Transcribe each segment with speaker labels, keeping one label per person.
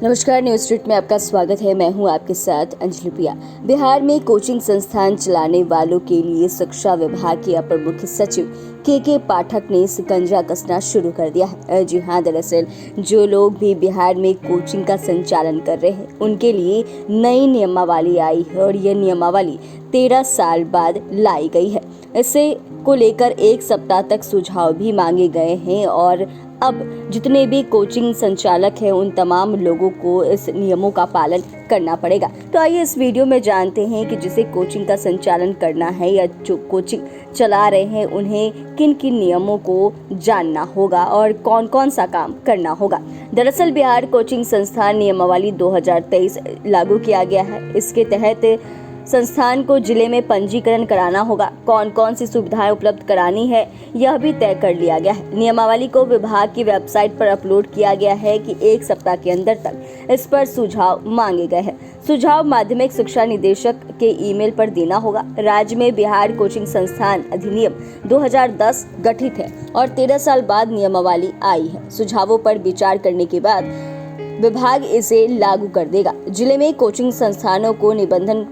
Speaker 1: नमस्कार, news street में आपका स्वागत है। मैं हूं आपके साथ अंजलि प्रिया। बिहार में कोचिंग संस्थान चलाने वालों के लिए शिक्षा विभाग के अपर मुख्य सचिव के पाठक ने शिकंजा कसना शुरू कर दिया है। जी हां, दरअसल जो लोग भी बिहार में कोचिंग का संचालन कर रहे हैं उनके लिए नई नियमावली आई है और यह नियमावली 13 साल बाद लाई गई है। इसे को लेकर एक सप्ताह तक सुझाव भी मांगे गए हैं और अब जितने भी कोचिंग संचालक हैं उन तमाम लोगों को इस नियमों का पालन करना पड़ेगा। तो आइए इस वीडियो में जानते हैं कि जिसे कोचिंग का संचालन करना है या जो कोचिंग चला रहे हैं उन्हें किन किन नियमों को जानना होगा और कौन कौन सा काम करना होगा। दरअसल बिहार कोचिंग संस्थान नियमावली 2023 लागू किया गया है। इसके तहत संस्थान को जिले में पंजीकरण कराना होगा। कौन कौन सी सुविधाएं उपलब्ध करानी है यह भी तय कर लिया गया है। नियमावली को विभाग की वेबसाइट पर अपलोड किया गया है कि एक सप्ताह के अंदर तक इस पर सुझाव मांगे गए हैं। सुझाव माध्यमिक शिक्षा निदेशक के ईमेल पर देना होगा। राज्य में बिहार कोचिंग संस्थान अधिनियम 2010 गठित है और 13 साल बाद नियमावली आई है। सुझावों पर विचार करने के बाद विभाग इसे लागू कर देगा। जिले में कोचिंग संस्थानों को निबंधन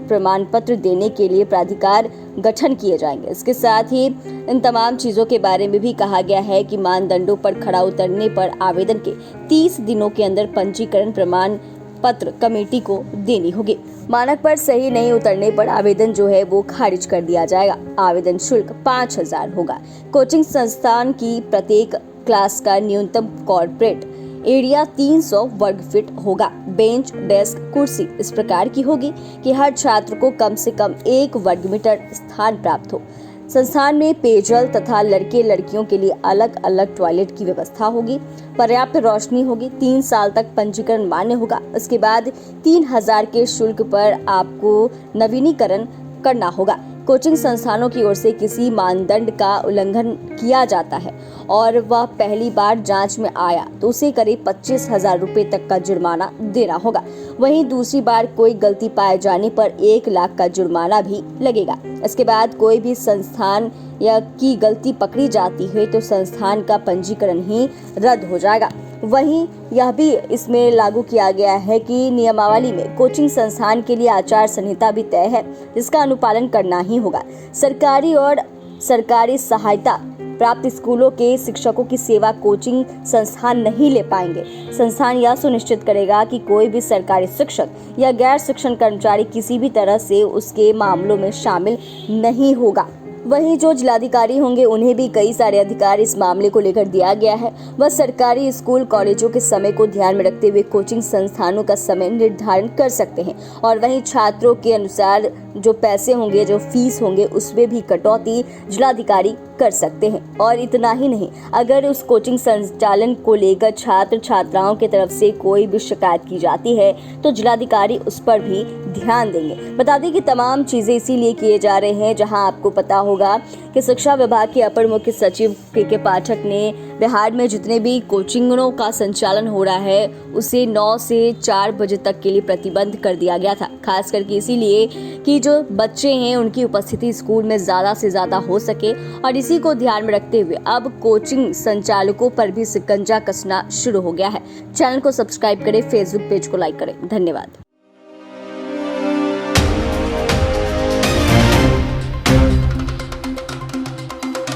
Speaker 1: प्रमाण पत्र देने के लिए प्राधिकार गठन किए जाएंगे। इसके साथ ही इन तमाम चीजों के बारे में भी कहा गया है कि मानदंडों पर खरा उतरने पर आवेदन के 30 दिनों के अंदर पंजीकरण प्रमाण पत्र कमेटी को देनी होगी। मानक पर सही नहीं उतरने पर आवेदन जो है वो खारिज कर दिया जाएगा। आवेदन शुल्क 5,000 होगा। कोचिंग संस्थान की प्रत्येक क्लास का न्यूनतम कॉर्पोरेट एरिया 300 वर्ग फीट होगा। बेंच, डेस्क, कुर्सी इस प्रकार की होगी कि हर छात्र को कम से कम 1 वर्ग मीटर स्थान प्राप्त हो। संस्थान में पेयजल तथा लड़के लड़कियों के लिए अलग अलग टॉयलेट की व्यवस्था होगी। पर्याप्त रोशनी होगी। 3 साल तक पंजीकरण मान्य होगा। उसके बाद 3,000 के शुल्क पर आपको नवीनीकरण करना होगा। कोचिंग संस्थानों की ओर से किसी मानदंड का उल्लंघन किया जाता है और वह पहली बार जांच में आया तो उसे करीब 25,000 रुपए तक का जुर्माना देना होगा। वहीं दूसरी बार कोई गलती पाए जाने पर 1 लाख का जुर्माना भी लगेगा। इसके बाद कोई भी संस्थान या की गलती पकड़ी जाती है तो संस्थान का पंजीकरण ही रद्द हो जाएगा। वहीं यह भी इसमें लागू किया गया है कि नियमावली में कोचिंग संस्थान के लिए आचार संहिता भी तय है, जिसका अनुपालन करना ही होगा। सरकारी और सरकारी सहायता प्राप्त स्कूलों के शिक्षकों की सेवा कोचिंग संस्थान नहीं ले पाएंगे। संस्थान यह सुनिश्चित करेगा कि कोई भी सरकारी शिक्षक या गैर शिक्षण कर्मचारी किसी भी तरह से उसके मामलों में शामिल नहीं होगा। वहीं जो जिलाधिकारी होंगे उन्हें भी कई सारे अधिकार इस मामले को लेकर दिया गया है। वह सरकारी स्कूल कॉलेजों के समय को ध्यान में रखते हुए कोचिंग संस्थानों का समय निर्धारण कर सकते हैं और वहीं छात्रों के अनुसार जो पैसे होंगे, जो फीस होंगे, उसमें भी कटौती जिलाधिकारी कर सकते हैं। और इतना ही नहीं, अगर उस कोचिंग संचालन को लेकर छात्र छात्राओं की तरफ से कोई भी शिकायत की जाती है तो जिलाधिकारी उस पर भी ध्यान देंगे। बता दें कि तमाम चीजें इसीलिए किए जा रहे हैं जहां आपको पता होगा कि शिक्षा विभाग के अपर मुख्य सचिव के पाठक ने बिहार में जितने भी कोचिंगों का संचालन हो रहा है उसे 9 से 4 बजे तक के लिए प्रतिबंध कर दिया गया था। खास करके इसीलिए कि जो बच्चे हैं उनकी उपस्थिति स्कूल में ज़्यादा से ज़्यादा हो सके और इसी को ध्यान में रखते हुए अब कोचिंग संचालकों पर भी शिकंजा कसना शुरू हो गया है। चैनल को सब्सक्राइब करें, फेसबुक पेज को लाइक करें। धन्यवाद।